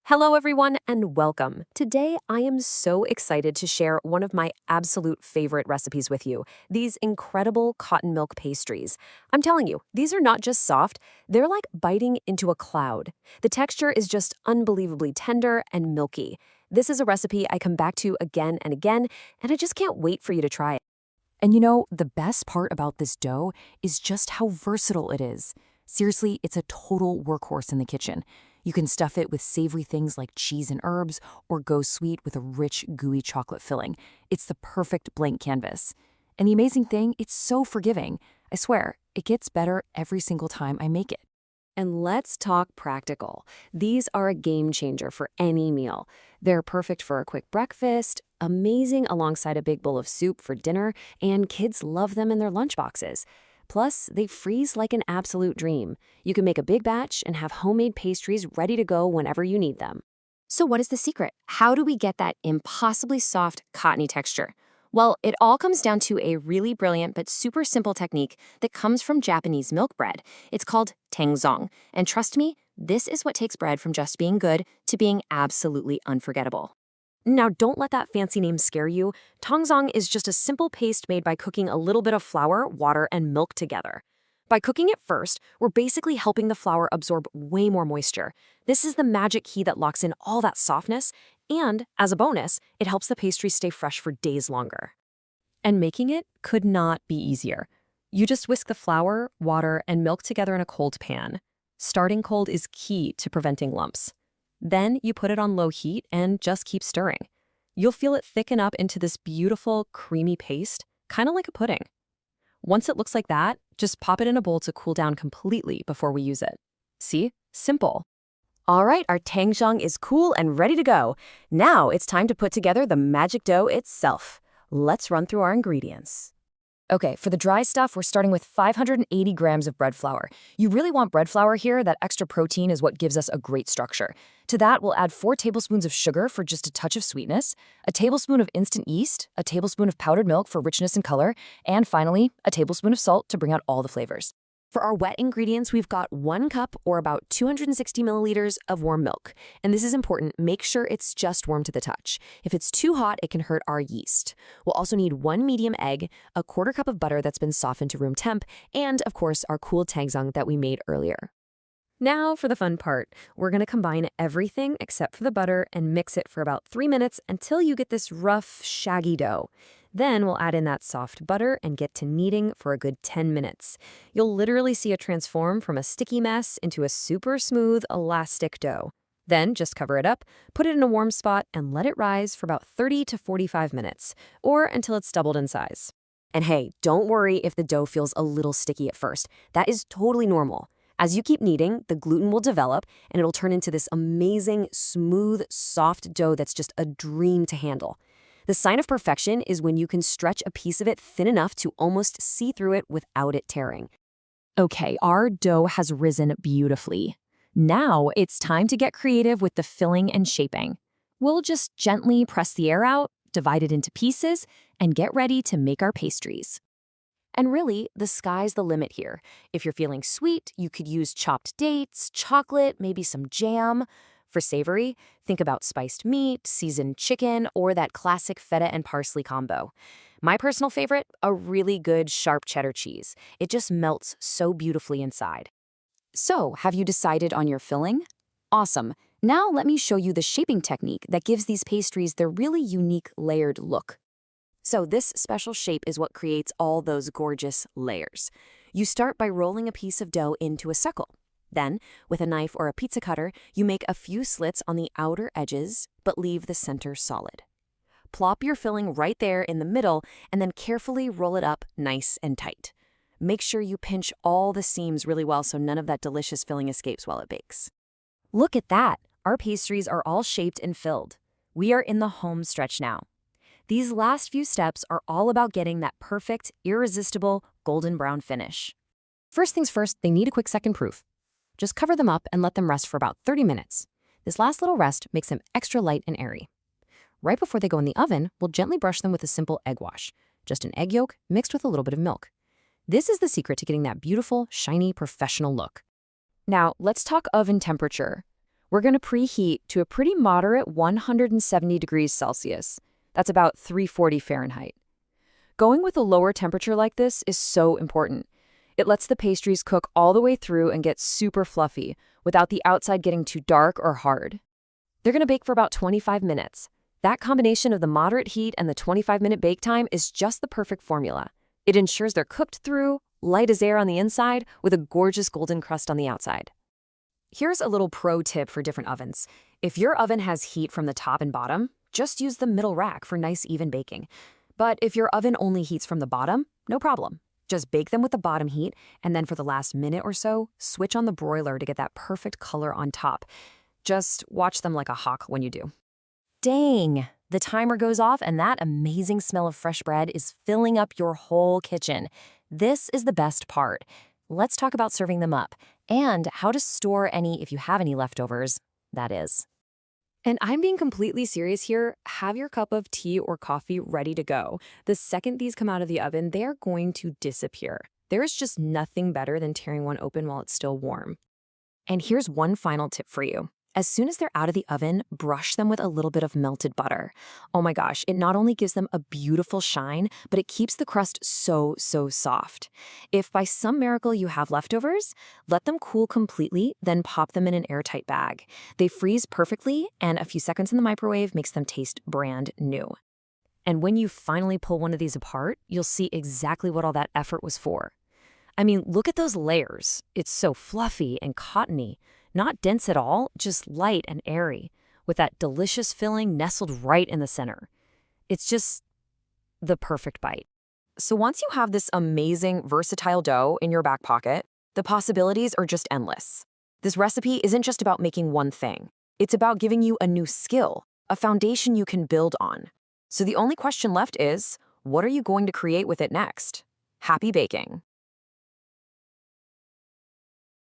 Hello, everyone, and welcome. Today, I am so excited to share one of my absolute favorite recipes with you, these incredible cotton milk pastries. I'm telling you, these are not just soft, they're like biting into a cloud. The texture is just unbelievably tender and milky. This is a recipe I come back to again and again, and I just can't wait for you to try it. And the best part about this dough is just how versatile it is. Seriously, it's a total workhorse in the kitchen. You can stuff it with savory things like cheese and herbs, or go sweet with a rich, gooey chocolate filling. It's the perfect blank canvas. And the amazing thing, it's so forgiving. I swear, it gets better every single time I make it. And let's talk practical. These are a game changer for any meal. They're perfect for a quick breakfast, amazing alongside a big bowl of soup for dinner, and kids love them in their lunchboxes. Plus, they freeze like an absolute dream. You can make a big batch and have homemade pastries ready to go whenever you need them. So what is the secret? How do we get that impossibly soft, cottony texture? Well, it all comes down to a really brilliant but super simple technique that comes from Japanese milk bread. It's called tangzhong. And trust me, this is what takes bread from just being good to being absolutely unforgettable. Now, don't let that fancy name scare you. Tangzhong is just a simple paste made by cooking a little bit of flour, water, and milk together. By cooking it first, we're basically helping the flour absorb way more moisture. This is the magic key that locks in all that softness, and as a bonus, it helps the pastry stay fresh for days longer. And making it could not be easier. You just whisk the flour, water, and milk together in a cold pan. Starting cold is key to preventing lumps. Then you put it on low heat and just keep stirring. You'll feel it thicken up into this beautiful, creamy paste, kind of like a pudding. Once it looks like that, just pop it in a bowl to cool down completely before we use it. See? Simple. All right, our tangzhong is cool and ready to go. Now it's time to put together the magic dough itself. Let's run through our ingredients. Okay, for the dry stuff, we're starting with 580 grams of bread flour. You really want bread flour here. That extra protein is what gives us a great structure. To that, we'll add 4 tablespoons of sugar for just a touch of sweetness, a tablespoon of instant yeast, a tablespoon of powdered milk for richness and color, and finally, a tablespoon of salt to bring out all the flavors. For our wet ingredients, we've got 1 cup or about 260 milliliters of warm milk. And this is important, make sure it's just warm to the touch. If it's too hot, it can hurt our yeast. We'll also need 1 medium egg, a 1/4 cup of butter that's been softened to room temp, and of course, our cool tangzhong that we made earlier. Now for the fun part. We're going to combine everything except for the butter and mix it for about 3 minutes until you get this rough, shaggy dough. Then we'll add in that soft butter and get to kneading for a good 10 minutes. You'll literally see it transform from a sticky mess into a super smooth, elastic dough. Then just cover it up, put it in a warm spot, and let it rise for about 30 to 45 minutes, or until it's doubled in size. And hey, don't worry if the dough feels a little sticky at first. That is totally normal. As you keep kneading, the gluten will develop, and it'll turn into this amazing, smooth, soft dough that's just a dream to handle. The sign of perfection is when you can stretch a piece of it thin enough to almost see through it without it tearing. Okay, our dough has risen beautifully. Now it's time to get creative with the filling and shaping. We'll just gently press the air out, divide it into pieces, and get ready to make our pastries. And really, the sky's the limit here. If you're feeling sweet, you could use chopped dates, chocolate, maybe some jam. For savory, think about spiced meat, seasoned chicken, or that classic feta and parsley combo. My personal favorite, a really good sharp cheddar cheese. It just melts so beautifully inside. So, have you decided on your filling? Awesome. Now let me show you the shaping technique that gives these pastries their really unique layered look. So this special shape is what creates all those gorgeous layers. You start by rolling a piece of dough into a circle. Then, with a knife or a pizza cutter, you make a few slits on the outer edges, but leave the center solid. Plop your filling right there in the middle, and then carefully roll it up nice and tight. Make sure you pinch all the seams really well so none of that delicious filling escapes while it bakes. Look at that! Our pastries are all shaped and filled. We are in the home stretch now. These last few steps are all about getting that perfect, irresistible, golden brown finish. First things first, they need a quick second proof. Just cover them up and let them rest for about 30 minutes. This last little rest makes them extra light and airy. Right before they go in the oven, we'll gently brush them with a simple egg wash, just an egg yolk mixed with a little bit of milk. This is the secret to getting that beautiful, shiny, professional look. Now, let's talk oven temperature. We're going to preheat to a pretty moderate 170 degrees Celsius. That's about 340 Fahrenheit. Going with a lower temperature like this is so important. It lets the pastries cook all the way through and get super fluffy without the outside getting too dark or hard. They're going to bake for about 25 minutes. That combination of the moderate heat and the 25-minute bake time is just the perfect formula. It ensures they're cooked through, light as air on the inside, with a gorgeous golden crust on the outside. Here's a little pro tip for different ovens. If your oven has heat from the top and bottom, just use the middle rack for nice even baking. But if your oven only heats from the bottom, no problem. Just bake them with the bottom heat, and then for the last minute or so, switch on the broiler to get that perfect color on top. Just watch them like a hawk when you do. Dang! The timer goes off and that amazing smell of fresh bread is filling up your whole kitchen. This is the best part. Let's talk about serving them up and how to store any if you have any leftovers, that is. And I'm being completely serious here. Have your cup of tea or coffee ready to go. The second these come out of the oven, they are going to disappear. There is just nothing better than tearing one open while it's still warm. And here's one final tip for you. As soon as they're out of the oven, brush them with a little bit of melted butter. Oh my gosh, it not only gives them a beautiful shine, but it keeps the crust so soft. If by some miracle you have leftovers, let them cool completely, then pop them in an airtight bag. They freeze perfectly, and a few seconds in the microwave makes them taste brand new. And when you finally pull one of these apart, you'll see exactly what all that effort was for. I mean, look at those layers. It's so fluffy and cottony. Not dense at all, just light and airy, with that delicious filling nestled right in the center. It's just the perfect bite. So once you have this amazing, versatile dough in your back pocket, the possibilities are just endless. This recipe isn't just about making one thing. It's about giving you a new skill, a foundation you can build on. So the only question left is, what are you going to create with it next? Happy baking!